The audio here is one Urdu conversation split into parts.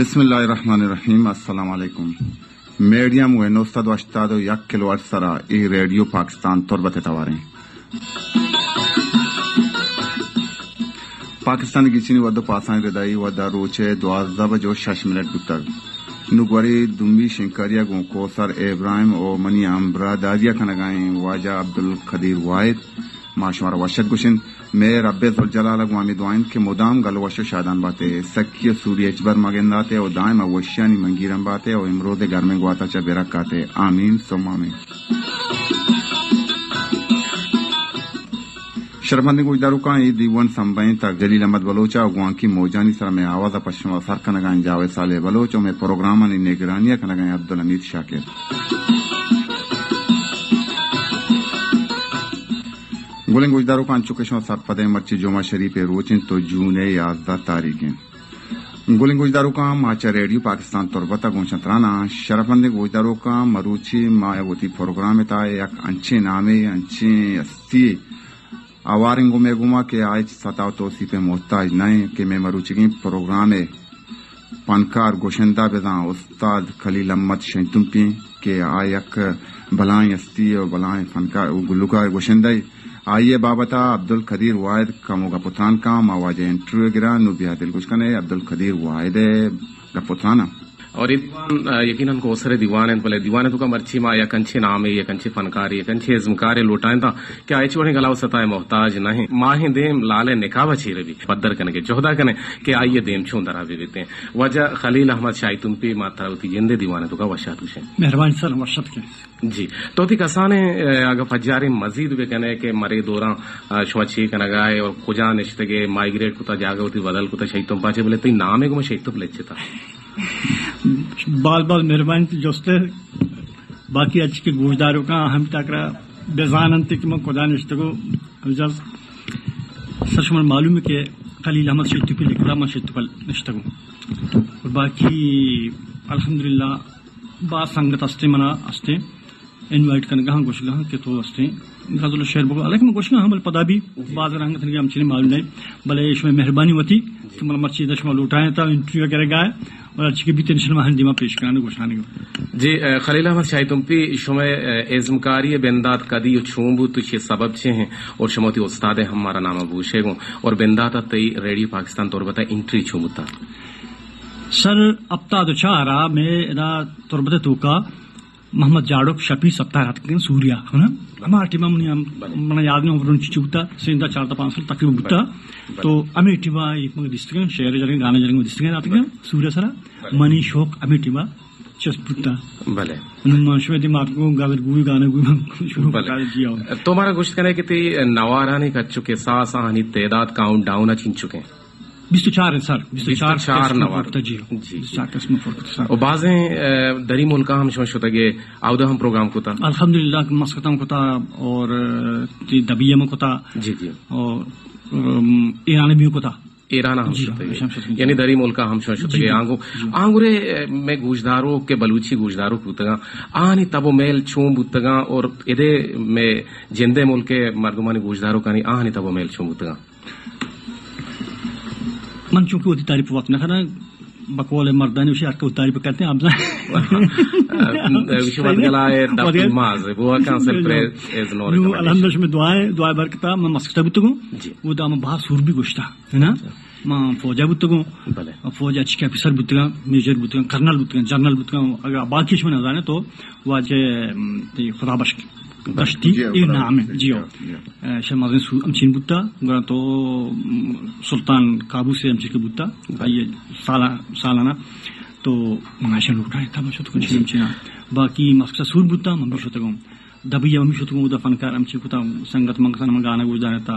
بسم الله الرحمن الرحیم. السلام علیکم. میڈیم و 981 کیلووات سرا ای radio Pakistan Turbat تواریں Pakistan گیچینی with پاسان ردائی with روچے 12:06 بتر نگوری دمبی شنکاریا گون کوسر ابراہیم او منی امبرا دادیا کنگائیں واجہ عبدالقدیر واحد معاشمار وشد گشن میں رب ذوالجلال گوامی دعائیں کہ مدام گل وشو شادان باتے سکی سوری اچبر مگنداتے او دائم وشیانی منگیرم باتے او امرود گھر میں گواتا چا برکاتے. آمین ثم آمین. شرمندی گوجدارو کا ای دیوان سمبائیں تا جلیل احمد بلوچا گوان کی موجانی سر میں آواز پشما سر کنگائیں جاوید صالح بلوچ میں پروگرامانی نگرانیہ کنگائیں عبدالحمید شاکر. گولنگ گوجدارو کا انچوکشوں سر پدے مرچی جمعہ شریف روچن تو جون 11 تاریخیں گولنگ گوجدارو کا ماچا ریڈیو پاکستان تربتا گونچترانا شرفند گوجدارو کا مروچی مایوتی پروگرام تا یک انچے نامے انچے استی آوارنگو میں گما کہ آج ستاو توصیف محتاج نئے کہ میں مروچگی پروگرام پنکار گوشندہ بزاں استاد خلیل احمد شنتمپی کہ آیک بلائیں استی اور بلائیں فنکار گلوکار گوشندہ آئیے بابتا عبدالقدیر واحد کمو کا پتران کا مواجہ انٹرویو گرا نوبیا دل کچھ کنے عبدالقدیر واحد کا پترانا اور یقیناً کو سر دیوان پلے دیوان تو کا مرچی ما یا کنچے نام یا کنچے فنکاری یا کنچے ازمکار لوٹائیں تا کہ آئے چوڑے گلاو ستائے محتاج نہیں ماہ دیم لالے نکاح چیرے بھی پدر کنے کے جوہدہ کنے کہ آئیے دیم چون درا بھی دیتے ہیں وجہ خلیل احمد شاہی تم پہ ماتا ہوتی جندے دیوان تو کا وشات ہوشیں مہربانی سر وشت کے جی تو تی کسانے اگر فجاری مزید بھی کنے کہ مرے دوراں شوچی کنگائے اور کجا نشتگے مائگریٹ کتا جاگا ہوتی بدل کتا شاہی تم پاچے بلے تی نامے کو میں شاہی تم لیچے تا بال بال مہربانی جوستے باقی اچھ کے گوشداروں کا ہم تاکرا بیزاننتے کہ میں خدا نشتگو جب سچ من معلوم ہے کہ خلیل احمد شیطو پہ لکھا میں شیطو پہ نشتگو اور باقی الحمدللہ با سنگت استے منا استے انوائٹ کرنے گاہاں گوش گاہاں کہ تو استے غزل الشعر بگو علیکم گوش گاہاں بل پدا بھی بعض رنگت نگی ہم چینے معلوم نہیں بلے اس میں مہربانی ہوتی کہ مل مرچی دشمہ لوٹائیں تا انٹرویو کرے گا اور اچھی کے بھی تنشن میں ہندی میں پیش کرانے گوشانے گا. جی خلیل احمد شاہی تم پی شما ازمکاری بندات کدی چھومبو تو چھ سبب چھے ہیں اور شموتی استاد ہمارا نام بوشے گو اور بندات تی ریڈیو پاکستان طور بتا انٹری چھومتا سر ابتا دو چارا میں ادا تربت تو کا محمد جاڑو شپی سپتا رات کے سوریا ہے نا ہمارا ٹیم من یاد نہیں اوپر چوتا سیندا 4-5 سال تقریبا بتا تو امی ٹیما ایک مگ ڈسٹرکٹ شہر جگہ گانا جگہ ڈسٹرکٹ رات کے سوریا سرا منی شوق امی ٹیما چس بتا بھلے منشو دماغ کو گاگر گوئی گانا گوئی شروع کر دیا تمہارا گوشت کرنے کہ تی نوارانی کچ چکے ساس آہنی تعداد کاؤنٹ ڈاؤن چن چکے 24 سر 24 نوار جی قسم فرق اور بعضیں دری ملکہ ہم شتگے آودہ ہم پروگرام کو تھا الحمدللہ مسکتم کو تھا اور دبیہ میں کو تھا جی جی اور ایران بھی کو تھا ایران ہم شتگے یعنی دری ملکہ ہم شتگے آنگورے میں گوشداروں کے بلوچی گوشداروں پوتگا آنی تبو میل چون بوتگا اور ادھے میں جندے ملک کے مردمانی گوشداروں کا نہیں آنی تبو میل چون بوتگا من چونکہ وہ تعریف وقت نہ کرنا بقول مردانی وشی آپ کو تعریف کرتے ہیں الحمد میں دعائیں برکتا میں مسکتا بتگوں وہ دام بہت سور بھی گوشتا ہے نا ماں فوجا بتگوں فوج اچھی کے افسر بتگا میجر بتگا کرنل بتگا جنرل بتگا اگر باقی میں نہ جانے تو وہ آج خدا بخش گشتی ایک نام ہے جی شرمازن امچین بوتا گرا تو سلطان کابو سے امچی کے بوتا یہ سالانہ تو مناشن لوٹائے تھا میں شتگوں امچینا باقی مسکسا سور بوتا من بھی شتگوں دبیا میں شتگوں دا فنکار امچی کوتا سنگت منگسان میں گانا گوش دانے تھا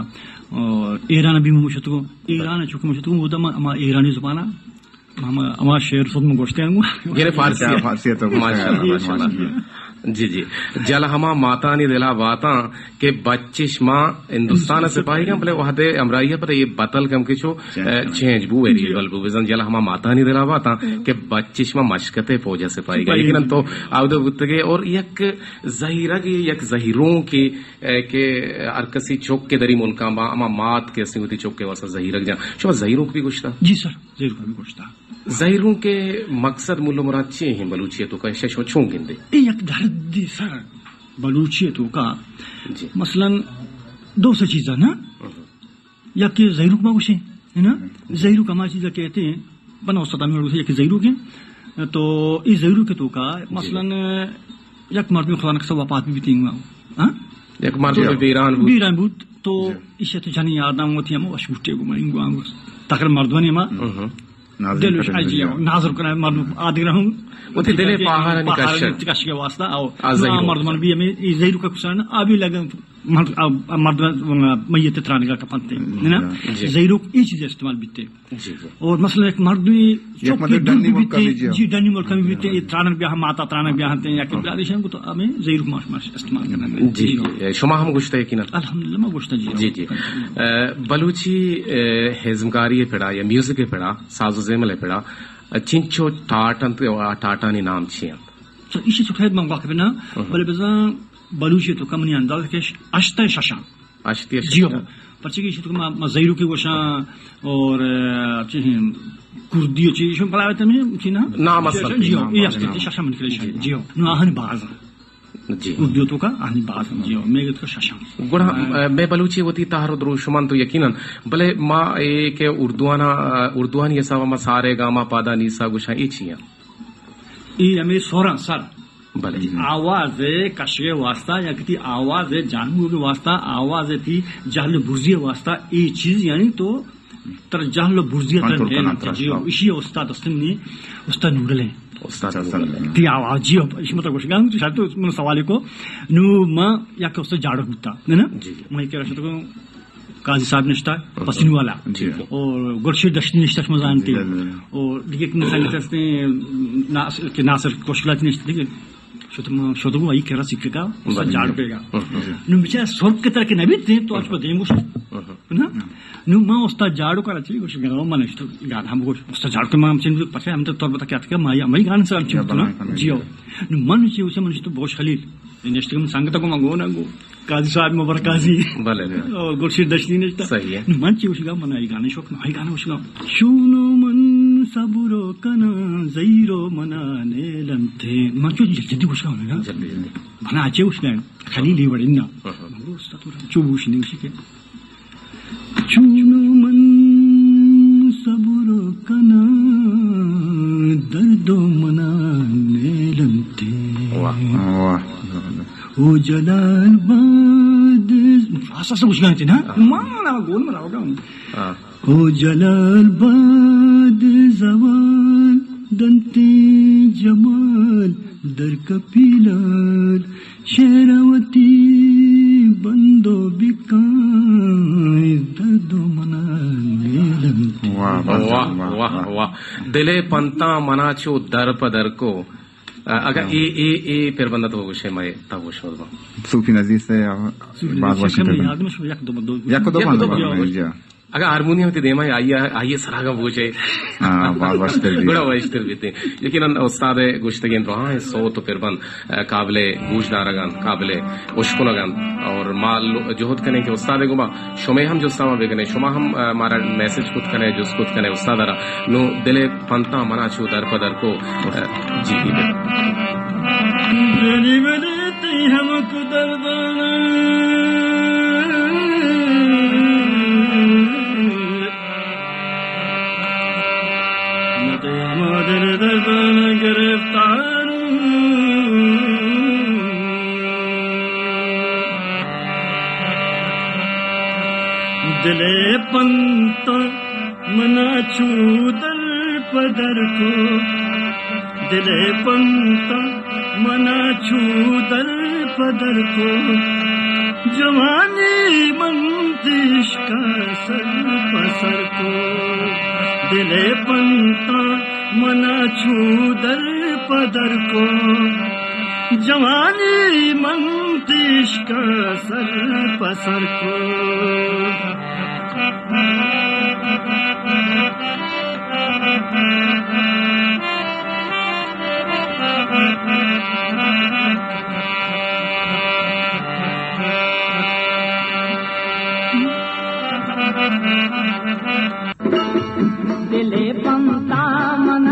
اور ایران بھی میں شتگوں ایران چونکہ میں شتگوں وہ دا اما ایرانی زبانہ اما شعر خود میں گوشتے ہیں فارسی جی جی جل ہما ماتانی دلا واتا کہ بچش ماں ہندوستان سپاہی کا بلے وحدے امرائیہ پتہ یہ بطل کم کچھو چینج بو ایری بلبو بزن جل ہما ماتانی دلا واتا کہ بچش ماں مشکتے فوجہ سپاہی کا لیکن تو آودہ بتگے اور یک ظہیرہ کی یک ظہیروں کی کہ ارکسی چوک کے دری ملکاں با اما مات کے سنگوتی چوک کے واسا ظہیرہ جا شما ظہیروں کو بھی گوشتا؟ جی سر ظہیروں کو بھی گوشتا زہروں کے مقصد مولو مراد چیئے ہیں بلوچیتوں کا ششو چھون گندے یک درد سر بلوچیتوں کا مثلا دو سے چیزیں نا یا کہ زہروں کا کچھ ہے نا زہروں کا ہماری چیزیں کہتے ہیں بنا استاد میں یک زہروں کے تو اس زہروں کے تو کا مثلا یک مرد میں خدا نقصہ وفات بھی تین ہوا یک مرد میں بیران بود تو اسے تو جانی آدم ہوتی ہم اشبوٹے گو میں انگو آنگو تاکر مردوانی ما دلوش عجیہ ناظر کرنا مرد آدگر ہوں وہ تھی دلے پاہاں نکش کے واسطہ آو مردمان بھی ہمیں زہروں کا کسانا آبی لگا مرد میت ترانے کا کپنتے ہیں زہروں یہ چیزیں استعمال بیتے اور مثلا ایک مرد بھی ڈنی ملک میں بیتے ترانک بیاہ ماتا ترانک بیاہ ہیں یا کہ بلادیشن کو تو ہمیں زہروں ماش استعمال کرنا جی شما ہم گوشتا ہے کہ نا الحمدللہ میں گوشتا جی جی بلوچی ہزمکاری پیڑا یا میوزک پیڑا ساز و زیمل پیڑا چنچو ٹاٹانی نام چھیاں تو اسی تو خیر میں واقع بنا بلے بزن بلوچی تو کمنی انداز کے اشتے ششان اشتے جیو پرچے کی تو ما زہروں کے گوشاں اور کردی چیز شون پلا وتے میں چینا نام اصل جیو یہ اشتے ششان من کلے جیو نو اہن باز جی اردو تو کا اہن باز جیو میں تو ششان گڑا میں بلوچی ہوتی تہر درو شمان تو یقینا بلے ما ایک اردوانی ایسا ما سارے گاما پادا نیسا گوشاں ای چھیاں ای ہمیں سورا سر بلے آواز کشے واسطہ یا کتی آواز جانور کے واسطہ آواز تھی جہل برزی واسطہ یہ چیز یعنی تو تر جہل برزی اسی استاد استاد نورلے تی آواز جی اس مطلب کچھ گا تو شاید تو سوال کو نو ما یا کہ استاد جاڑ ہوتا ہے نا میں کہہ رہا ہوں قاضی صاحب نشتا پسینی والا اور گرشی دشنی نشتا مزانتی اور دیکھ ناصر کوشلات نشتا دیکھ شوتو کو آئی کہہ رہا سکھے گا استاد جاڑ پے گا نو بچہ سورب کے طرح کے نبی تھے تو آج پر دیں گوش نا نو ماں استاد جاڑو کا رچی گوش گانا ماں نشتا گانا ہم گوش استاد جاڑ کے ماں ہم چین پچھے ہم تو طور بتا کیا تھا مائی گانا سے ہم چین ہوتا جیو نو من نشی اسے من نشتا بوش خلیل نشتا کم سانگتا کو مانگو نا گو قاضی صاحب مبارک قاضی اور گرشید دشنی نشتا من چی وشگا من آئی گانا شوق آئی گانا وشگا شونو من صبرو کنا زیرو منا نیلم تھے من چو جدی وشگا ہونا منا آچے وشگا خلیلی وڑینا چو بوشنی وشی کے شونو من صبرو کنا دردو منا نیلم تھے او جلال باد ایسا سب کچھ گاتے نا مانا گول میں رہو گا او جلال باد زوال دنتے جمال در کپیلال شیراوتی بندو بکائے دردو منا نیلم واہ واہ واہ دلے پنتا منا چو در پدر کو اگر اے پھر بندہ تو گوشے میں تا گوش ہو صوفی نزیر سے بعض یک دو بندہ اگر ہارمونیم تی دیما آئیے سراغا بوچے بڑا واشتر بیتے لیکن استاد گوشتگین تو ہاں سو تو پھر بند قابل گوش دارگان قابل اشکنگان اور مال جہد کنے کہ استاد گما شما ہم جو ساما بگنے شما ہم ہمارا میسج خود کنے جس خود کنے استاد را نو دل پنتا منا چھو در پدر کو جی دلی ملتی ہم کو دردانا مادر دردانا گرفتار دلے پنتا منا چھو در پدر کو دلے پنتا منا چھو در پدر کو جوانی منتش کا سر پسر کو دلے پنتا منا چھو در پدر کو جوانی منتش کا سر پسر کو دلے پمتا من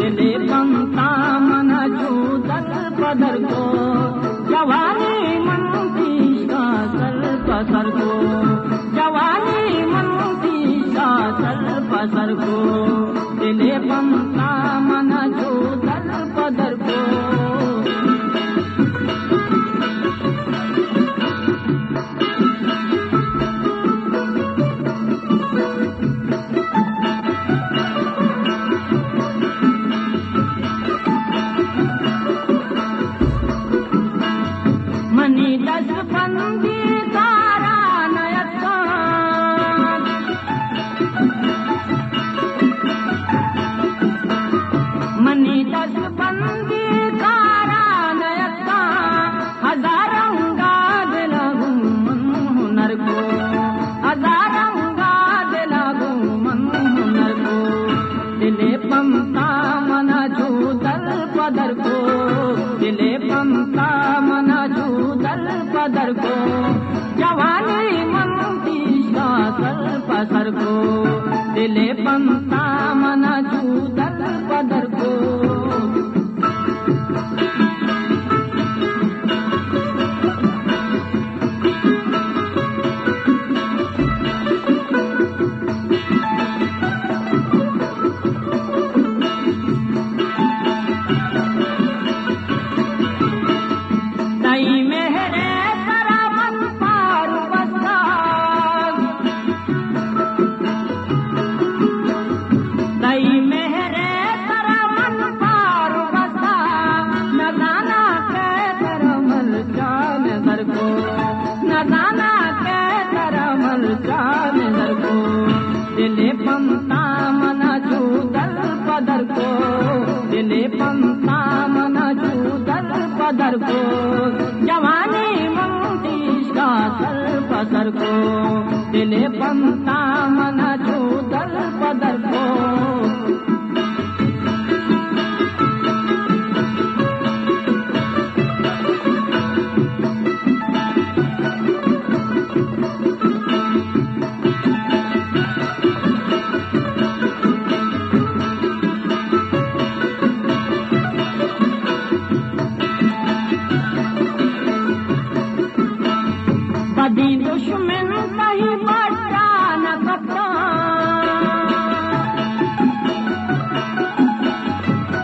دلے پنتا من چودل پدر کو جوانی من تیش کا سر پسر کو جوانی من تیش کا سر پسر کو دلے پنتا من چودل پدر کو جوانی من تیش کا سر پسر کو دلے پنتا من چودل پدر کو دلے پنتا من چودل پدر کو دلے پنتا من چودل پدر کو جوانی من تیش کا سر پسر کو دلے پنتا من چودل پدر کو دشمن کہیں بچا نہ کپتا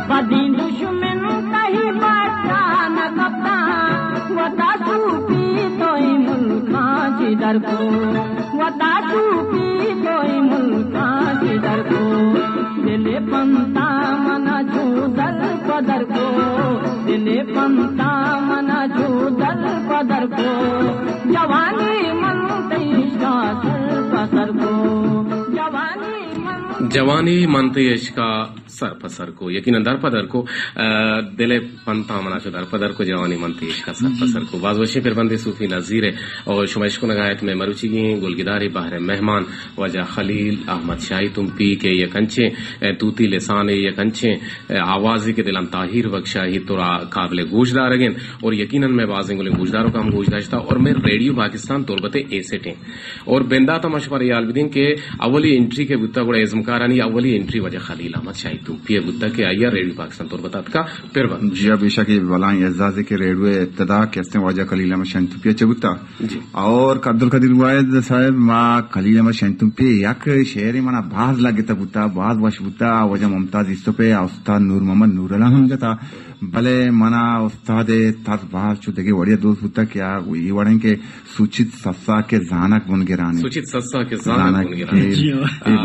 بدی دشمن کہیں بچا نہ کپتا وطا چوپی توئی ملکا جدر کو وطا چوپی توئی ملکا جدر کو دلے پنتا من چودل پدر کو دلے پنتا من چودل پدر کو جوانی من تیش کا سر پسر کو جوانی من تیش کا سر پسر کو یقیناً در پدر کو دل پنتا منا شو در پدر کو جوانی من تیش کا سر پسر کو باز وشی پر بندی صوفی نظیر اور شمائش کو نگایت میں مروچی گئیں گلگداری بحر مہمان وجہ خلیل احمد شاہی تم پی کے یہ کنچے توتی لسان یہ کنچے آوازی کے دلم طاہر بخشاہی تو قابل گوش دار گئیں اور یقیناً میں بازیں گلے گوش داروں کا ہم گوش داشتا اور میں ریڈیو پاکستان تربت ایسٹ ہیں اور بندہ تماش پر یال بدین کہ اولی انٹری کے بتا گڑا ازمکارانی اولی انٹری وجہ خلیل احمد شاہی تم پی بتا کے آئیے ریڈیو پاکستان تربت کا پھر جی بے شک بلائیں اعزاز کے ریڈیو ابتدا کہتے ہیں وجہ خلیل احمد شاہی تم پی چبتا اور عبد القدیر واحد صاحب ماں خلیل احمد شاہی تم پی یک شعر منا باز لگے تبتا باز وش بتا وجہ ممتاز استو پہ استاد نور محمد نور اللہ ہم جتا بھلے منا استاد تاز باز چو دگے وڑیا دوست ہوتا کیا یہ وڑیں کے سوچت سسا کے زانک بن گرانے سوچت سسا کے زانک بن گرانے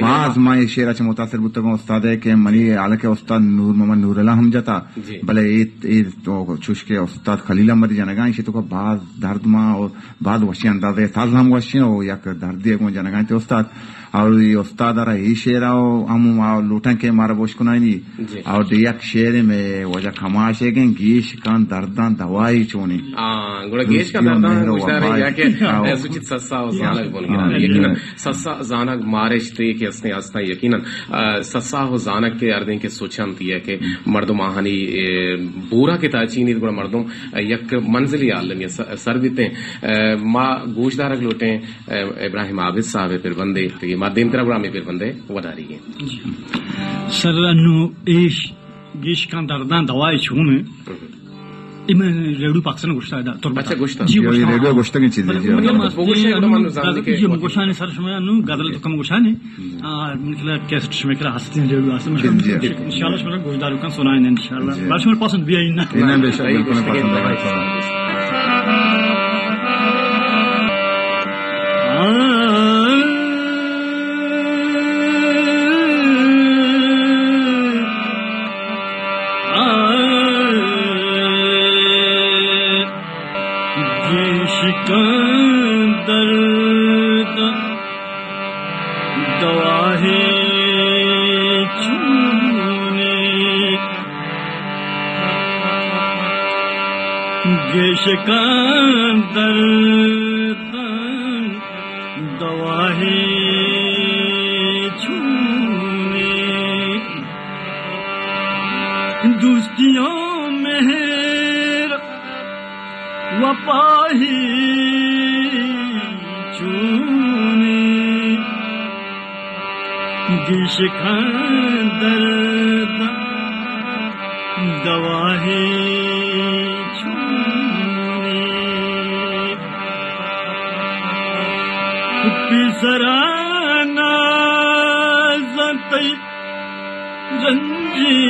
باز ماں یہ شعر اچھا متاثر بتا کہ استاد ہے کہ منی عالق استاد نور محمد نور اللہ ہم جتا بھلے تو چوش کے استاد خلیل احمد جنگائیں شی تو کا باز درد ماں اور بعد وشی اندازے تاز ہم وشی ہو یا درد ہے کو جنگائیں تے استاد اور یہ استاد ارا یہ شعر ہم لوٹن کے مارا بوش کنائنی اور یک شعر میں وجہ خماش ہے کہ گیش کان دردان دوائی چونی گوڑا گیش کا دردان گوشدار ہے کہ سوچت سسا و زانک بن گرانے یقیناً سسا زانک مارش تے کہ اسنے آستا یقیناً سسا و زانک کے اردیں کے سوچن تھی ہے کہ مردم آہنی بورا کے تاچینی گوڑا مردم یک منزلی عالمی سر دیتے ماں گوشدارک لوٹیں ابراہیم عابد صاحب پھر بندے مادیم طرح گرام پھر بندے وداری گئے سر انو ایش گیش کان دردان دوای چومه ایمن ریڈیو پاکستان گوشتا ہے تو اچھا گوشتا ریڈیو گوشتا کی چیز ہے یہ مگوشانے سر شما انو گادل تو کم گوشانے مثلا کیسٹ شما کرا ہستے ریڈیو اس میں انشاءاللہ شما گوشدارو کان سنائیں انشاءاللہ باش شما پسند بھی اینا اینا بے شک بالکل پسند ہے شکندر دوا ہے چھونے دوستیوں مہر وپاہی چھونے شکندر دوا ہے سرانا زنتی رنجی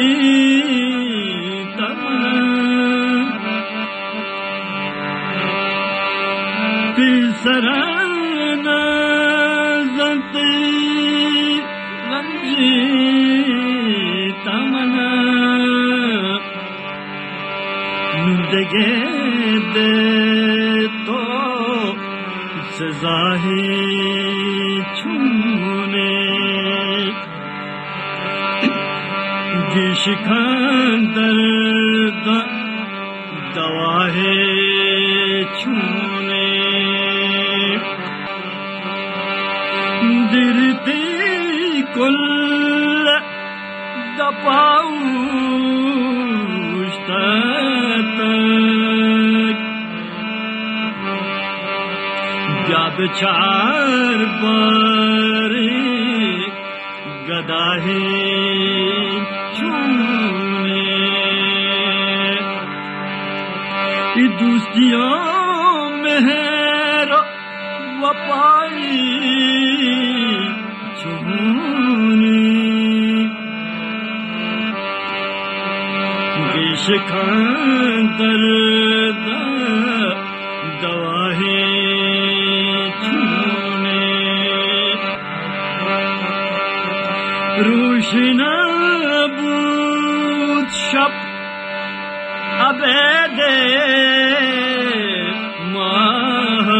سرانا زنتی رنجی تمنا دگے دے تو سزا ہے شکندر دوا ہے چھونے درتی کل دپاؤ جب چار بارے گدا ہے دوستیوں مہر وپائی چھونے شکندر دوا ہے چھونے روشنا بود شب عبید ماہ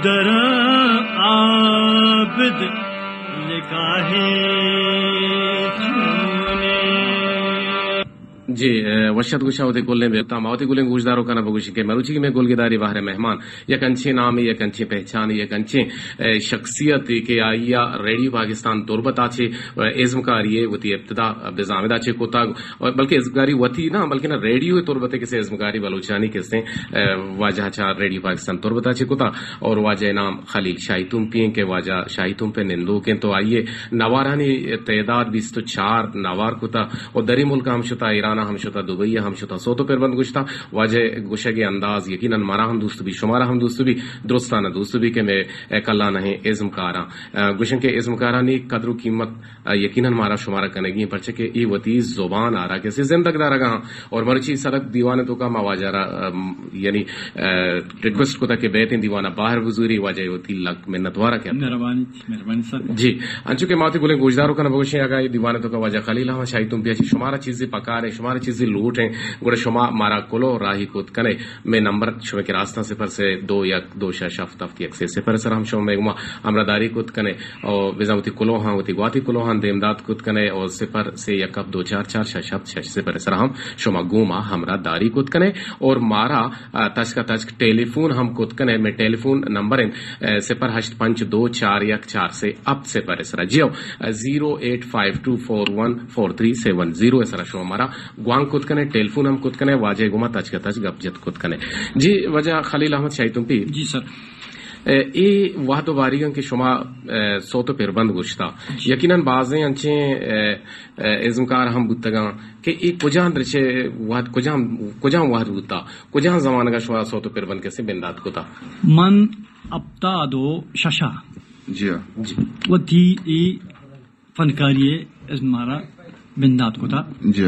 درا عابد نکاح جی وشت گوشا ہوتے گولنے میں تاماوتی گولیں گوشداروں کا نبگوشی کے مروچی کی میں گولگداری باہر مہمان یک انچے نام یک انچے پہچان یک انچے شخصیت کے آئیا ریڈیو پاکستان تربت آچے ازمکاری وتی ابتدا بزامد آچے کوتا بلکہ ازمکاری وتی نا بلکہ نا ریڈیو تربت کسے ازمکاری بلوچانی کسے واجہ چا ریڈیو پاکستان تربت آچے کوتا اور واجہ نام خلیل شاہی تم پین کے واجہ شاہی تم پہ نندو کے تو آئیے نوارانی تعداد 24 نوار کوتا اور دری ملک ہم شتا ایران ہم شتا دبئی ہم شتا سوتو پر بند گشتا واجہ گوشہ کے انداز یقیناً مارا ہم دوست بھی شمارا ہم دوست بھی درستانہ دوست بھی کہ میں کلا نہیں ازم کارا گوشن کے ازم کارا نی قدر و قیمت یقیناً مارا شمارا کنگی پرچہ کہ ای وتی زبان آ رہا کیسے زندگ دارا گا اور مرچی سڑک دیوانے تو کا مواجہ یعنی ریکویسٹ کو تھا کہ بیٹیں دیوانہ باہر وزوری واجہ وتی لگ منتوارا کیا مہربانی سر جی انچو کے ماتی گولیں گوشداروں کا نبوشیں آگا یہ دیوانے تو کا واجہ خلیل ہم شاہی تم پیچھے شمارا چیزیں پکا رہے شمارا چیزیں لوٹ ہیں گوڑے شما مارا کلو راہی کود کنے میں نمبر شما کے راستہ صفر سے 2 شفت یک سے صفر سر ہم شما میں گما ہمرا داری کود کنے اور وزاوتی کلو ہاں وتی گواتی کلو ہاں دیمداد کود کنے اور صفر سے 1-2-4-4 شفت صفر سر ہم شما گوما ہمرا داری کود کنے اور مارا تچ کا تچ ٹیلی فون ہم کود کنے میں ٹیلی فون نمبر 0852414 سے اب صفر سر جیو 085241437 سر شما مارا گوانگ کود کنے ٹیلی فون ہم کود کنے واجہ گما تچ کا تچ گپ جت کود کنے جی وجہ خلیل احمد شاہی تم پی جی سر ای وحد و باریگان که شما صوت پیربند گوشتا یقیناً بعضی انچه ازمکار هم بودتگان که ای کجان درچه وحد کجان وحد بودتا کجان زمانه کا شما صوت پیربند کسی بندات کتا من ابتادو ششا جی و تھی ای فنکاری از مارا بندات کتا جی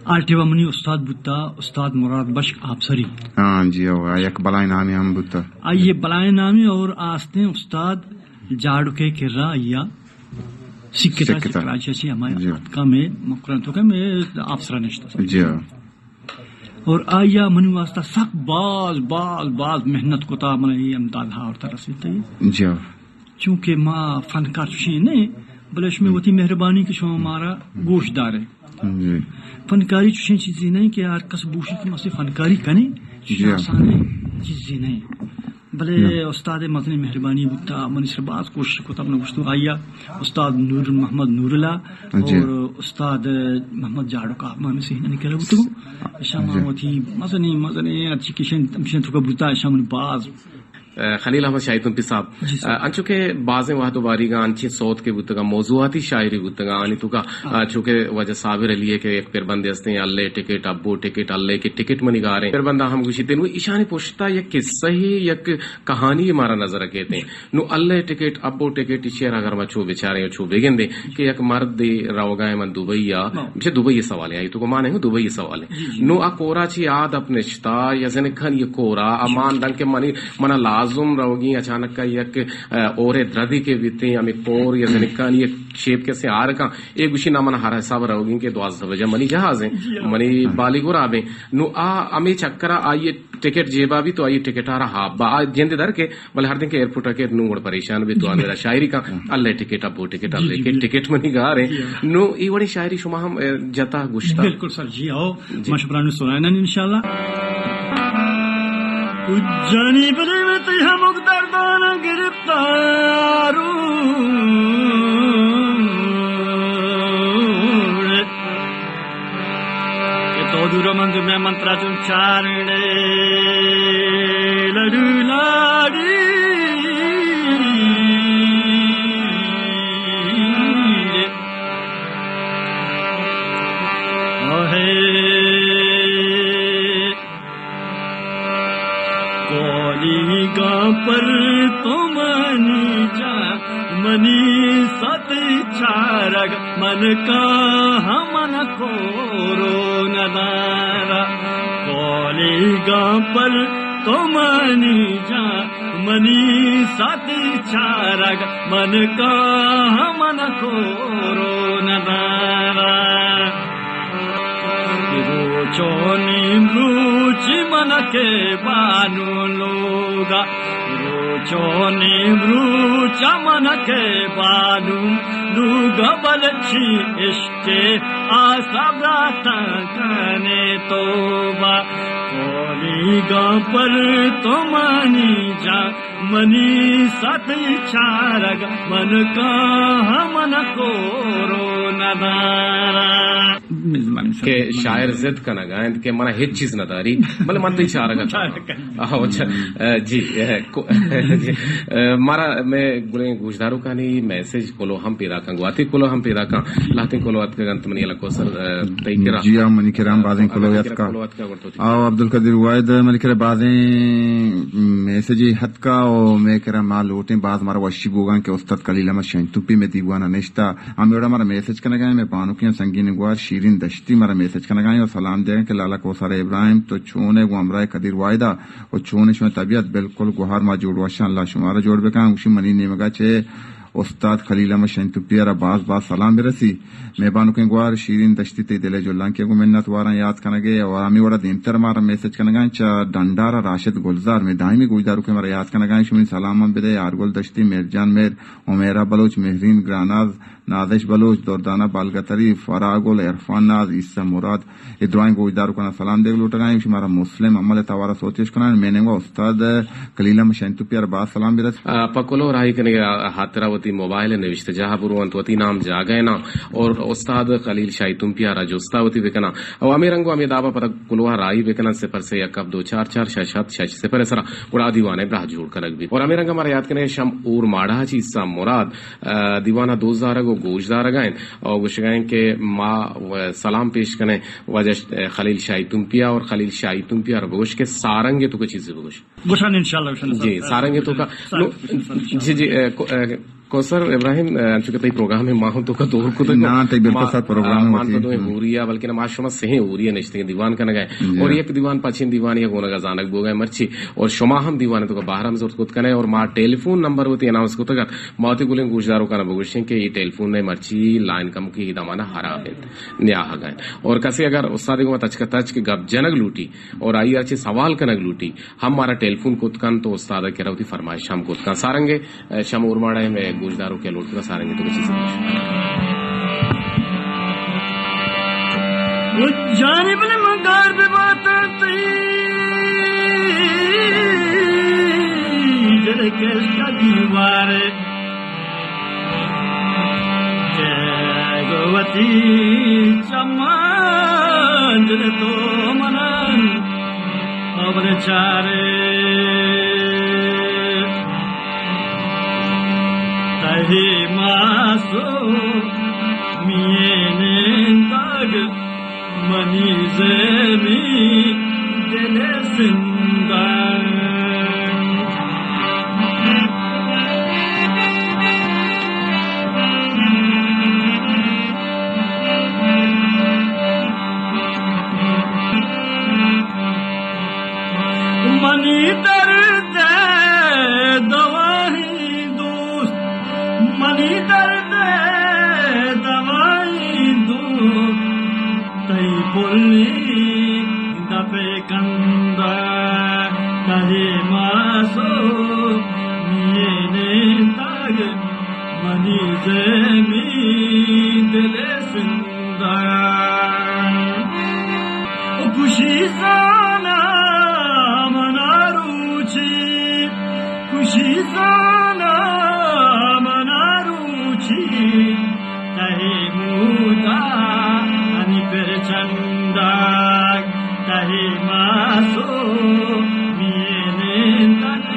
آرٹیوا منی استاد بودتا استاد مراد بشک آبسری ہاں جی یک بلائے نامی ہم بودتا آئیے بلائے نامی اور آستے استاد جاڑو کے کرا آیا سکتا کراچی سے ہمارے کا میں مقرن تو کہ میں آفسرہ نشتا جی اور آیا منی واسطہ سخت باز محنت کو تا من یہ امداد ہا اور طرح سے جی چونکہ ماں فنکار چوشی نہیں بلش میں ہوتی مہربانی کہ شما ہمارا گوشت دار ہے فنکاری چوشی چیزی نہیں کہ ہر کس بوشی کی مسئلہ فنکاری کنے چوشی آسان ہے چیزی نہیں بلے استاد مدنی مہربانی بودتا منی سر باز کوشش کو تا اپنا گوشتو آیا استاد نور محمد نور اللہ اور استاد محمد جاڑو کا ماں میں سے ہی نکلا بودتا شما ہوتی مزنی اچھی کشن تو کا بودتا شما باز خلیل احمد شاہیدن پی صاحب انچوکہ بعضیں وحد و باریگاں انچی صوت کے بودتگا موضوعاتی شاعری بودتگا آنی تو کا چونکہ وجہ صابر علیہ کے ایک پیر بندے ہستے ہیں اللہ ٹکٹ ابو ٹکٹ اللہ کے ٹکٹ منی گا رہے ہیں پیر بندہ ہم گوشی تین وہ ایشانی پوچھتا یک قصہ ہی یک کہانی ہمارا نظر کہتے ہیں نو اللہ ٹکٹ ابو ٹکٹ شہر اگر میں چھو بیچارے ہیں چھو بیگن دے کہ یک مرد دے روگائے من دبئی مجھے دبئی سوال ہے آئی تو کو مانے ہوں دبئی سوال ہے نو اکورا چی آد اپنے شتا یا زنکھن یہ کورا امان دن کے منا لازم روگی اچانک کا یک اور دردی کے بیتے ہمیں کور یا زنکان یہ شیپ کے سے آ رکھا ایک گوشی نامن ہر حساب روگی کے 12 بجے منی جہاز ہیں منی بالی گور آبیں نو ہمیں چکرا آئیے ٹکٹ جیبا بھی تو آئیے ٹکٹ آ رہا با جندے در کے بل ہر دن کے ایئرپورٹ کے نوڑ پریشان بھی تو میرا شاعری کا اللہ ٹکٹ ابو ٹکٹ اللہ کے ٹکٹ منی گا رہے نو ای وڑی شاعری شما ہم جتا گوشتا بالکل سر جی آؤ مشبران سنائنا انشاءاللہ جانی بری میں تیہا مقدردان گرفتارو یہ تو دورا مند میں منترا چون چارنے لڑو لاڑی پر تو منی جا منی ست چارگ من کا ہمن کورو ندارا کولی گا پر تو منی جا منی ست چارگ من کا ہمن کورو ندارا چونی بروچی من کے بانو لوگا چونی بروچ من کے بانو لوگا بلچی عشق آسابراتا کنے توبہ کولی گا پر تو منی جا منی ست چارگ من کا ہمن کورو ندارا کہ شاعر زد کا نہ گائیں کہ منا ہیچ چیز نہ داری بلے من تو چارہ گا جی مارا میں گلیں گوشداروں کا نہیں میسج کولو ہم پیدا کن گواتی کولو ہم پیدا کن لاتے کولو ات کا گنت منی اللہ کو سر تیکرا جی ہم منی کرام بازیں کولو ات کا آو عبدالقدیر وائد منی کرے بازیں میسج حد کا او میں کرا مال ہوتے باز مارا وشی بوگان کہ استاد کلیل احمد شینتوپی میں دیوانا نشتا ہم ایڑا مارا میسج کرنے گئے میں پانو کی سنگین گوار شیرین دشتی مارا میسج کرنے گئے اور سلام دیں کہ لالا کوثر ابراہیم تو چونے گو امرائے قدیر وائدہ اور چونے شما طبیعت بالکل گوہار ما جوڑ واشا اللہ شمارا جوڑ بکا اسی منی نیمگا چھے استاد خلیل احمد شینتوپی را باز سلام برسی مہبانو کے گوار شیرین دشتی تے دلے جو لانکے کو منت وارا یاد کنگے اور ہمیں وڑا دیمتر مارا میسج کنگا چا ڈنڈارا راشد گلزار میں دائمی گوجدارو کے مارا یاد کنگا شمین سلام بدے آرگل دشتی میرجان میر امیرہ بلوچ مہرین گراناز نازش بلوچ دوردانہ بالگتری فراغل عرفان ناز عیسیٰ مراد ادوائیں گوجدارو کنا سلام دیکھ لوٹا گائیں شمارا مسلم عمل توارا سوچش کنا میں نے گا استاد خلیل احمد شینتوپی را باز سلام برس پکولو راہی کنے ہاترہ وتی موبائل نوشته جہاں بروانت وتی نام جاگئے نا اور استاد خلیل شاہی تم پیارا جوستا وتی بکنا او امی رنگو امی دابا پتہ کلوہ رائی بکنا صفر سے یک اب 244 صفر سرا اڑا دیوانے براہ جوڑ کرک بھی اور امی رنگ ہمارا یاد کرنے شم اور ماڑا چیز سا مراد دیوانہ 2000 کو گوشدار گائیں اور گوشگائیں کہ ماں سلام پیش کریں وجہ خلیل شاہی تم پیا اور خلیل شاہی تم پیا اور بگوش کے سارنگے تو کچھ چیزیں بگوش گوشان انشاءاللہ جی سارنگے تو کا جی کوثر ابراہیم چونکہ تی پروگرام ہے ماہوں تو کا دور کو نا تی بالکل ساتھ پروگرام ہوتی ہے ہوریا بلکہ نماز شما سہیں ہوریا نشتے دیوان کا نگائے اور یک دیوان پچھین دیوان یا گونا گزانک بو گئے مرچی اور شما ہم دیوان تو کا باہر ہم زورت کت کنے اور ماں ٹیلی فون نمبر ہوتی اناؤنس کو تکر ماتی گولیں گوشداروں کا نبگوشیں کہ یہ ٹیلی فون نے مرچی لائن کم کی دمانا حرام ہے نیاہ گئے اور کسی اگر استاد کو تچ کا تچ کے گپ جنگ لوٹی اور آئی اچھے سوال کنگ لوٹی ہم مارا ٹیلی فون کت کن تو استاد کہہ رہا ہوتی فرمائش ہم کت کن سارنگے شم اور ماڑے میں گوشداروں کے لوٹ سارنگے تو کچھ جانب المنگار بباتاتی جڑے کیس کا دیوار جے گوتی چمان جڑے تو منن خبر چارے تہی ماسو مینے داگ منی زمی دل زندان منی درد دوائی دوست منی درد دوائی دوست تی بولی دپے کندہ کہی ماسو مینے تاگ منی زمین دل زندہ خوشی زانا منا روچی خوشی زانا منا روچی کہی مودا چندا کہی ماسو مینے تک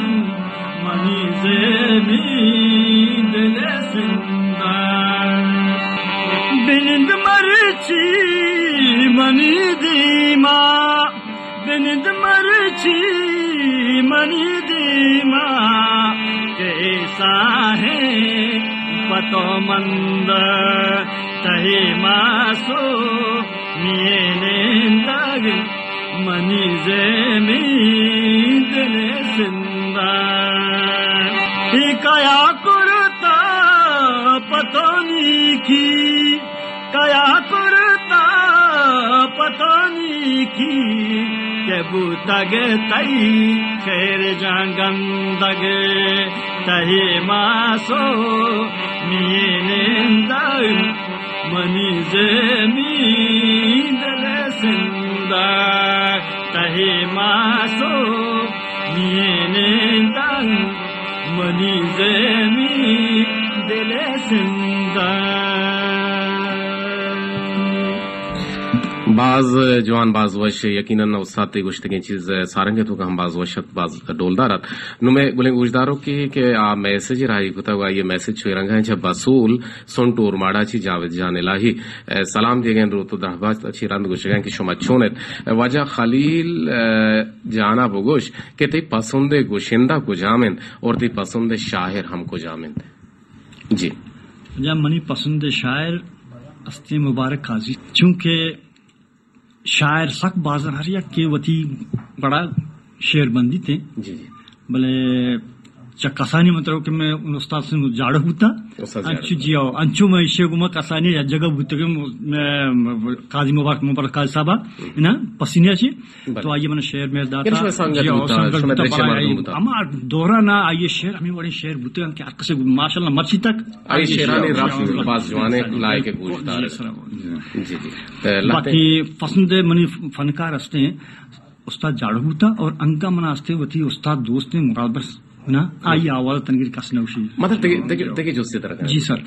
منی زمین دل زندہ بنند مرچی منی دیما بنند مرچی منی دیما کیسا ہے پتو مند تہی ماسو مینے داگ منی زمین دل زندہ کیا کرتا پتونی کی کیا کرتا پتونی کی کہ بوتگ تئی خیر جانگندگ تہی ماسو مینے داگ منی زمین دل زندہ تہی ماسو مینے داگ منی زمین دل زندہ بعض جوان بعض وش یقیناً استاد تی گشتگی چیز سارنگے تو ہم بعض وشت بعض ڈولدارات نو میں گلیں گوشداروں کی کہ آ میسج راہی کتا ہوا یہ میسج چھوئی رنگا ہے جب بسول سنٹور ماڑا چی جاوید جان الہی سلام دے گئے رو تو دہباز اچھی رند گوش گئے کہ شما چونت وجہ خلیل جانا بگوش کہ تی پسند گوشندہ کو جامن اور تی پسند شاعر ہم کو جامن جی جب منی پسند شاعر استی مبارک قاضی چونکہ شاعر سخت بازار ہریا کے وتی بڑا شعر بندی تھے جی جی بلے چکسانی مطلب کہ میں ان استاد سے جاڑ ہوتا انچو جی انچو میں شیخ گما کسانی جگہ ہوتا کہ قاضی مبارک قاضی صاحبہ نا پسینیا چی تو آئیے میں شعر میں داتا اما دورہ نا آئیے شعر ہمیں بڑے شعر بوتے ہیں کہ اکسے ماشاءاللہ مرچی تک آئیے شعرانی رفت باز جوانے لائے کے گوشدار جی جی باقی پسند منی فنکار ہستے ہیں استاد جاڑ ہوتا اور انکا منا ہستے وتی استاد دوست ہیں مراد بس نا آئی آواز تنگیر کس نوشی مطلب دیکھیے جو اسی طرح جی سر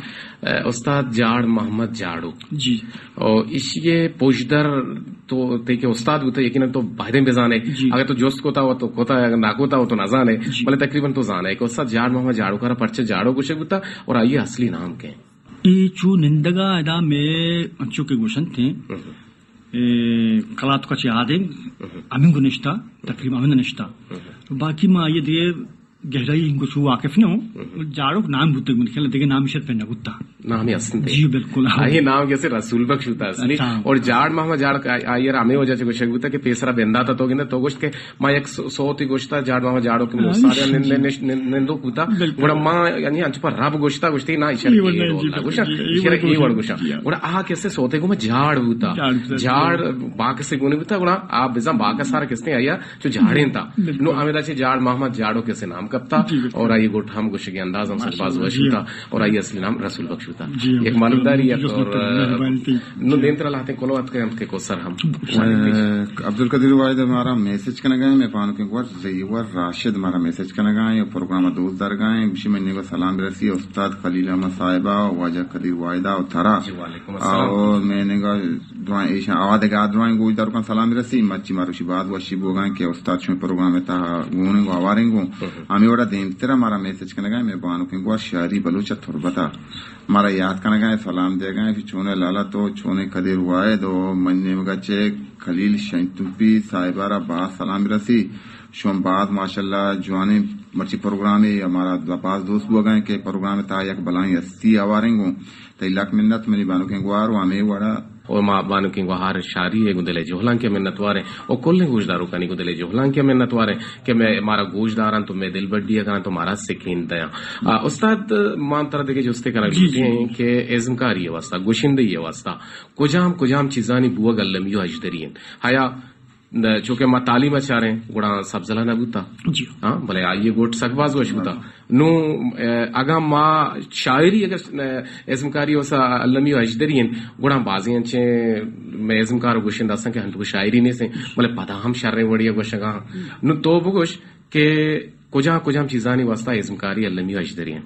استاد جاڑ محمد جاڑو جی اور اس یہ پوشدر تو دیکھیے استاد ہوتا ہے یقیناً تو باہدیں بے جانے اگر تو جوست کوتا ہو تو کوتا ہے اگر نہ کوتا ہو تو نہ جانے بولے تقریباً تو جانا ہے کہ استاد جاڑ محمد جاڑو کا پرچے جاڑو کچھ ہوتا اور آئیے اصلی نام کے یہ چو نندگا ادا میں انچو کے گوشن تھے کلات کا چیادیں امین کو نشتا تقریبا امین نشتا باقی میں یہ دے گہرائی ان کو چھو واقف نہ ہوں جاڑو نام بھوتے گا خیال دیکھے نام شاید پہننا بھوتا نام ہی اصل جی بالکل آئیے نام کیسے رسول بخش ہوتا ہے اصلی اور جاڑ محمد جاڑ آئیے ہمیں وجہ سے کچھ ہوتا کہ پیسرا بندہ تھا تو گندہ تو گوشت کے ماں ایک سوتی گوشتا جاڑ محمد جاڑو کے ملو سارے نندو کوتا گوڑا ماں یعنی انچ پر رب گوشتا گوشتی نا اشار ای وڑ گوشا گوڑا آ کیسے سوتے گو میں جاڑ ہوتا جاڑ باق سے گونے ہوتا گوڑا آپ بزا باقا سارا کس نے آیا جو جاڑیں تھا نو امیدہ سے جاڑ محمد جاڑو کیسے نام کبتا اور آئیے گوٹ ہم گوشے کے انداز ہم سے باز وش ہوتا اور آئیے اصلی نام رسول بخش ہوتا ایک معلومداری اور نو دین طرح لاتے کلو ات کے کو سر ہم عبدالقدیر واحد ہمارا میسج کرنے گئے میں پانو کے ور زیور راشد ہمارا میسج کرنے گئے پروگرام دوست در گئے بشی میں کو سلام برسی استاد خلیل احمد صاحبہ واجہ قدیر واحدہ اور تھرا اور میں نے دعائیں ایشا آواد گا دعائیں گوئی دار کا سلام برسی مچی ماروشی بعد وشی بوگائیں کہ استاد چھویں پروگرام تا گونے گو آواریں گو ہمیں وڑا دیم تیرا ہمارا میسج کرنے گئے میں بانو کے گوار شہری بلوچہ تھربتا ہمارا یاد کرنے گئے سلام دے گئے پھر چھونے لالا تو چھونے قدیر واحد اور مننے مگا چے خلیل شنتوپی صاحبارہ باز سلام برسی شوم بعد ماشاءاللہ جوانے مرچی پروگرام ہمارا باز دوست بو گئے کہ پروگرام تا یک بلائیں 80 آواریں گو تو لاکھ منت منی بانو کے گوار ہمیں وڑا اور ماں بانو کی ہر شاری ہے گندلے جوہلان کے منت وارے اور کل گوشداروں کا نہیں گندلے جوہلان کے منت وارے کہ میں ہمارا گوشدار تو میں دل بڑی ہے تو ہمارا سکین دیا استاد مان طرح دیکھے جو استے کرنا ہیں کہ ازمکاری ہے واسطہ گوشندی ہے واسطہ کجام چیزانی بوا گلمیو اجدرین حیا چونکہ ماں تعلیم اچھا رہے گوڑا سبزلہ نہ بوتا ہاں بھلے آئیے گوٹ سکواز وش بوتا نو اگا ماں شاعری اگر ازمکاری ہو سا علمی اجدرین گوڑا بازی انچے میں ازمکار گوشن داستا کہ ہم تو شاعری نہیں سے بھلے پتا ہم شرے وڑیا گوشنگا نو تو بگوش کہ کجام چیزانی واسطہ ازمکاری علمی اجدرین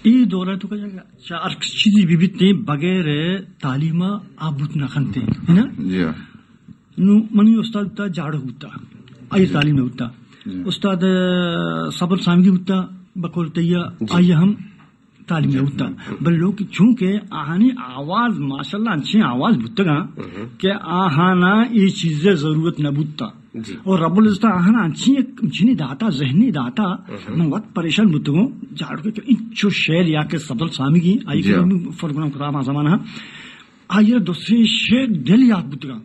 یہ دورہ تو چار چیزی بھی بیتنے بغیر تعلیم آبوت نہ خنتے ہے نا جی نو منی استاد تا جاڑو ہوتا آئی تعلیم ہوتا استاد صبر سامگی ہوتا بقول تیا آئی ہم تعلیم ہوتا بل لوگ چونکہ آہانی آواز ماشاءاللہ اچھی آواز بھتا گا کہ آہانا یہ چیزیں ضرورت نہ بھتا اور رب العزت آہانا اچھی جنہیں داتا ذہنی داتا من وقت پریشان بھتا گا جاڑو کے انچو شعر یا کہ صبر سامگی آئی کہ فرگنام کرام زمانہ آئی دوسری شعر دل یاد بھتا گا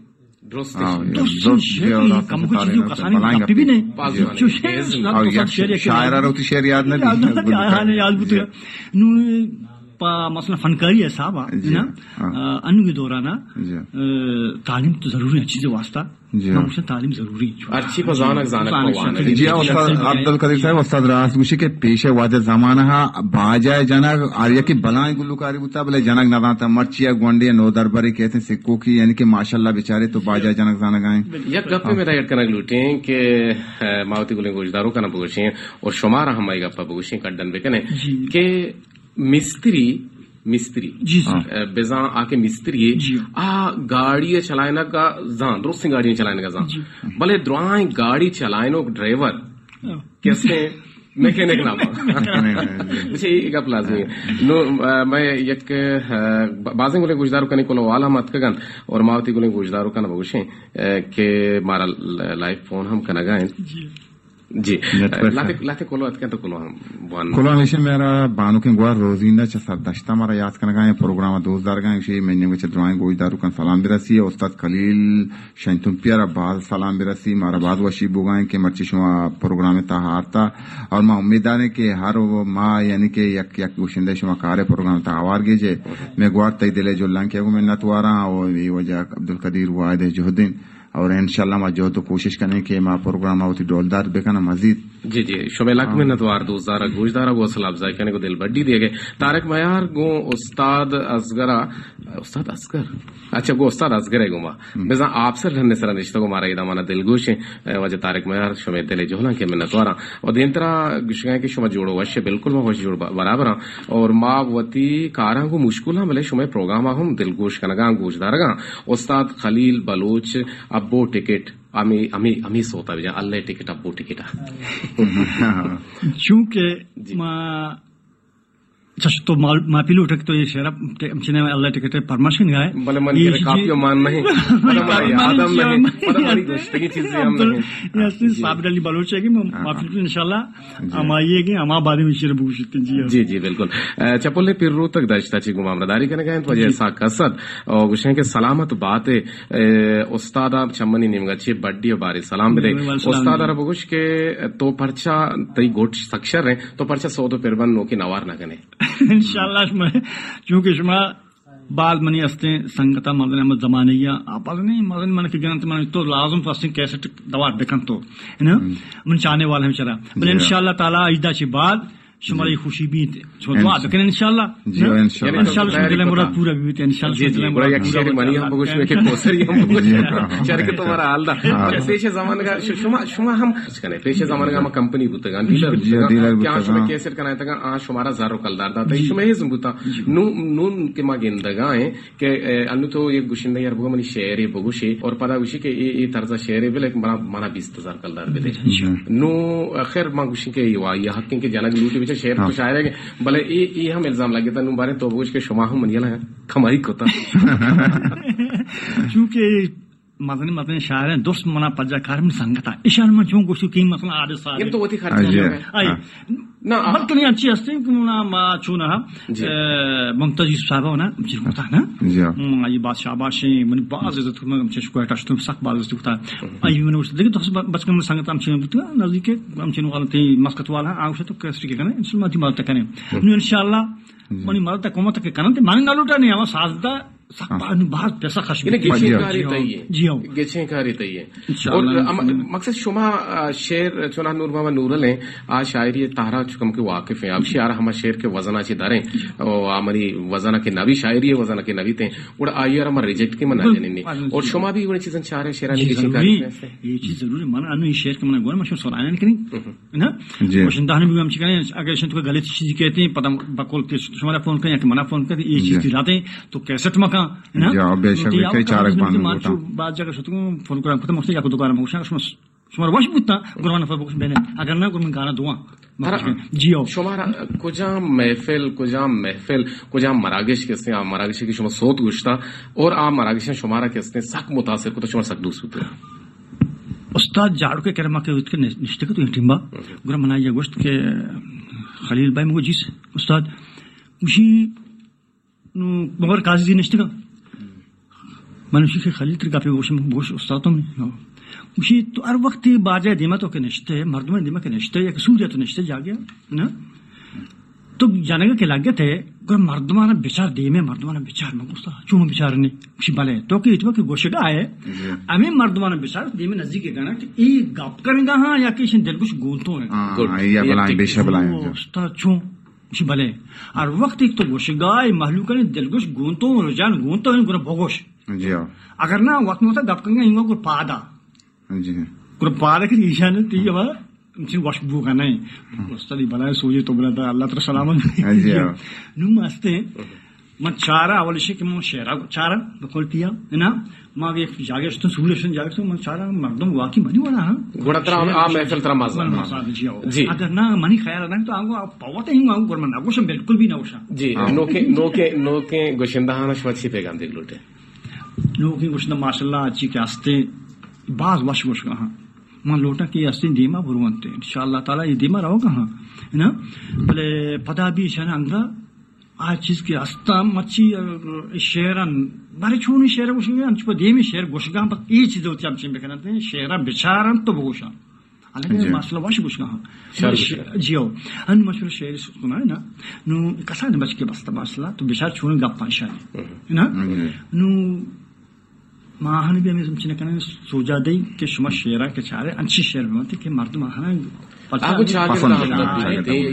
شاعرہ روتی شعر یاد نہ مثلا فنکاری ہے صاحب ان کے دوران تعلیم تو ضروری ہے چیزیں واسطہ تعلیم ضروری اچھی پزانک جی عبدالقدیر صاحب استاد راست گوشی کے پیش واد زمانہ باجائے جنگ آریا کی بلائیں گلوکاری بوتا بلے جنگ نہ مرچیا گونڈے نو درباری کہتے ہیں سکوں کی یعنی کہ ماشاءاللہ بیچارے تو باجائے جنگ زانگ آئیں یک گپے میں ایڈ کرنا لوٹیں کہ ماوتی گلیں گوشداروں کا نہ بگوشیں اور شمارہ ہمائی گپا بگوشیں کڈن بکنے کہ مستری بزاں آ کے مستری آ گاڑی چلائنا کا زان درست گاڑی چلانے کا زان بلے دعائیں گاڑی چلائنو ڈرائیور کیسے میکینک نام مجھے یہ گپ لازمی ہے نو میں یک بازیں گلیں گوشداروں کا نکلو والا مت کگن اور ماوتی گلیں گوشداروں کا نہ بگوشیں کہ مارا لائف فون ہم کا نگائیں جی لاتے کولو اتکن تو کولو ہمیشہ میرا بانو کے گوار روزینہ چا دشتا ہمارا یاد کرنا گئے پروگرام دوست دار گئے اسی میں نے دعائیں گوئی دارو کا سلام برسی استاد خلیل شنتم پیارا بعد سلام برسی مارا بعد وشی بوگائیں کہ مرچی شما پروگرام تا ہارتا اور میں امیدار ہے کہ ہر ماہ یعنی کہ یک یک گوشندے شما کارے پروگرام تا آوار گیجے میں گوار تی دلے جو لنگ کیا گو میں نتوارا اور یہ وجہ عبدالقدیر واحد جوہدین اور انشاءاللہ میں جو تو کوشش کرنے کہ ماں پروگرام ہوتی ڈولدار بکنا مزید جی جی شمع لک منتوار دوستدارا گوشدارا گو اصل افزائی کرنے کو دل بڈی دیے گئے طارق معیار گو استاد اصغر اچھا گو استاد اصغر ہے گما بزا آپ سے رہنے سر نشتہ کو مارا ایدا مانا دل گوش ہے وجہ طارق معیار شمع دل جوہلا کے منتوارا اور دین طرح گشگائیں کہ شمع جوڑو وش بالکل میں وش جوڑ برابر اور ما وتی کاراں کو مشکل ہے ملے شمع پروگرام ہم دل گوش کنگا گوشدارگا استاد خلیل بلوچ ابو ٹکٹ امی سوتا بھی اللہ ٹکٹ ابو ٹکٹ چونکہ تو ماپی لوٹک تو یہ شہر چنے اللہ ٹکٹ پرماشن گائے بلے من کے کافی مان نہیں آدم نہیں صاحب علی بلوچ ہے کہ ماپی انشاءاللہ ہم آئیے گے ہم آبادی میں شیر بوشت جی جی بالکل چپل پھر رو تک داشتا چی گمام رداری کرنے گئے وجہ ایسا قصد اور گوشیں کہ سلامت بات استاد چمنی نیمگا چی بڑی باری سلام بدے استاد رب گوش کے تو پرچا تی گوٹ سکشر رہے تو پرچا سو تو پھر نو کی نوار نہ کنے انشاءاللہ چونکہ شما بعد منی استے سنگتا مردن احمد زمانیہ آپ نہیں مردن من کی گنت من تو لازم فاسٹنگ کیسٹ دوار بکن تو ہے من چاہنے والے ہم چلا بل انشاءاللہ تعالی اجدا چی بعد شماری خوشی بھی چھو دعا بکن انشاءاللہ انشاءاللہ شما دل مراد پورا بھی تے انشاءاللہ دل مراد یک شیر منی ہم بگوش میں کہ کوسری ہم بگوش شرکت تمہارا حال دا پیش زمانے کا شما ہم کنے پیش زمانے کا ہم کمپنی بوتے گا ڈیلر کیا شما کیسٹ کنا تگا آ شمارا زارو کلدار دا تے شما ہی زمبوتا نون کے ما گندگا ہے کہ انو تو یہ گوشندہ یار بگو منی شعر بگوشی اور پتہ گوشی کہ یہ طرز شعر بل ایک مانا 20000 کلدار بے نو خیر ما گوشی کہ یہ حق کے جنگ لوٹی شہر کو شاعر ہے بھلے یہ ہم الزام لگے تھا بارے تو بوجھ کے شما ہم منیلا ہے کماری کوتا چونکہ مدنی شاعر ہیں دوست منا پجا کارم سنگتا اشان من چون گوشو کی مثلا عادت سال یہ تو وتی خرچ ہے ائی نا بلکہ اچھی ہستے کہ ما چونا ممتاز صاحب ہونا چرتا نا یہ بات شاباش من باز عزت میں چش کو ٹاشتم سخت باز عزت ہوتا ائی من اس دیکھ دوست بچکن سنگتا ہم چن بتا نزدیک ہم چن والے مسکت والا آوش تو کیسٹ کے کنے انشاءاللہ دی مدد کریں انشاءاللہ منی مدد کومت کے کنے مان نالوٹا نہیں ہم سازدہ بہت پیسہ خرچ جی گچیں کاری تیے اور مقصد شما شعر چنا نور بابا نورل ہیں آ شاعری تارا چکم کے واقف ہیں اب شعر ہم شعر کے وزنا چی داریں اور ہماری وزنا کے نبی شاعری ہے وزنا کے نبی تھے اور آئی اور ہمارا ریجیکٹ کی منا جنیں اور شما بھی وہ چیزیں چاہ رہے شعرانی کی کاری یہ چیز ضروری مانا انو یہ شعر کے منا گور مشہور سورانے کریں نا مشندان بھی ہم چکنے اگر شنت کو غلط چیز کہتے ہیں پتہ بقول کے شمارا فون کریں یا کہ منا فون کریں یہ چیز دلاتے ہیں تو کیسٹ مکان بعد جگہ فون کر پتہ مقصد یا کو دکان میں شمار واش بوتا گروانا فوکس بنے اگر نہ گرم گانا دعا جیو شمارا کجام محفل کجام مراگش کے سے مراگش کی شما صوت گوشتا اور عام مراگش شمارا کے سے سخت متاثر کو تو شمار سخت دوست ہوتے استاد جاڑو کے کرما کے وت کے نشتے کو ٹیمبا گرم منایا گوشت کے خلیل بھائی مجھ جس استاد مشی مگر قاضی نشتے کا منشی کے خلیل تر کافی گوش استاد تم مشی تو ہر وقت باجے دیما تو کے نشتے مردم دیما کے نشتے یا سوریا تو نشتے جا گیا نا تو جانے کے لگے تھے گر مردمانہ بیچار دیمے مردمانہ بیچار میں گوشتا چون بیچار نے مشی بالے تو کہ اتوا کے گوشے کا آئے ہمیں مردمانہ بیچار دیمے نزدیک کے گانا کہ ای گپ کریں گا ہاں یا کہ دل کچھ گونتوں ہیں یا بلائیں بے شک بلائیں استاد چون مشی بالے اور وقت ایک تو گوشے گائے محلو کریں دل کچھ گونتوں رجان گونتوں ہیں گر بگوش جی اگر نہ وقت میں ہوتا گپ کریں گا ہنگا گر پادا جی گر پادا کہ ایشان تی ہے مجھے وش بو کا نہیں استاد بلائے سوجے تو بلا تھا اللہ تعالی سلامت نو ماستے من چارا اول شيء کہ من شعرا چارا بقولتیا نا ما ایک جگہ تو سولوشن جگہ تو من چارا مردم واقعی منی والا ہاں گڑا ترا عام محفل ترا مزہ جی اگر نہ منی خیال نہ تو آگو پاوت ہی ہوں گور من اگوش بالکل بھی نہ ہوشا جی نو کے گوشندہانہ شوچی پیغام دیکھ لوٹے نو کے گوشندہ ماشاءاللہ اچھی کے استے باز وش وش کہاں من لوٹا کی استے دیما بروانتے انشاءاللہ تعالی یہ دیما رہو کہاں ہے نا بلے پتہ بھی شان انگا آ چیز کے استا مچی شعرن بارے چھونی شعر گوشگا انچ پہ دیمی شعر گوشگا پر یہ چیز ہوتی ہے ہم بکھنا تے شعرا بیچارن تو بگوشا الگ ماشاءاللہ واش گوشگا ہاں جیو ان مشہور شعر سنا ہے نا نو کسا نے بچ کے بس ماشاءاللہ تو بیچار چھونی گپ پاشا ہے نا نو ماہن بھی ہمیں سمجھنے کنے سوجا دے کہ شما شعرا کے چارے انچی شعر بنتے کہ مرد ماہن aku cakap dalam itu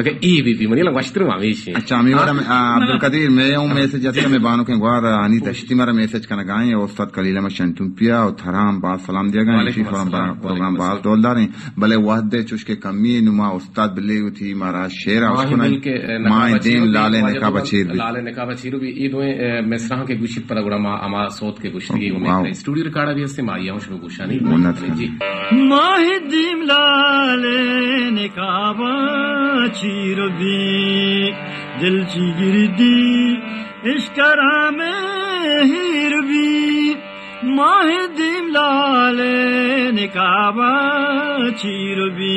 Oke, ibi mani lang washtir ma mishi. Acha mi wara Abdul Kadir me un message jata me bano ke gwara ani tashti mara message kana gaye ustad Kalila ma shantumpia aur tharam ba salam diya gaye ishi program ba doldar bale wahde chushke kami numa ustad bile uthi mara shera usko na ma din lale ne ka bachir bi i doe mesra ke gushit para gura ma ama sot ke gushti go me studio record abi aste ma yaun shuru gushani ji ma din lale ne ka bachir Rbi dil chi girdi ishkara mein hirbi mah dim lale nikaba chirbi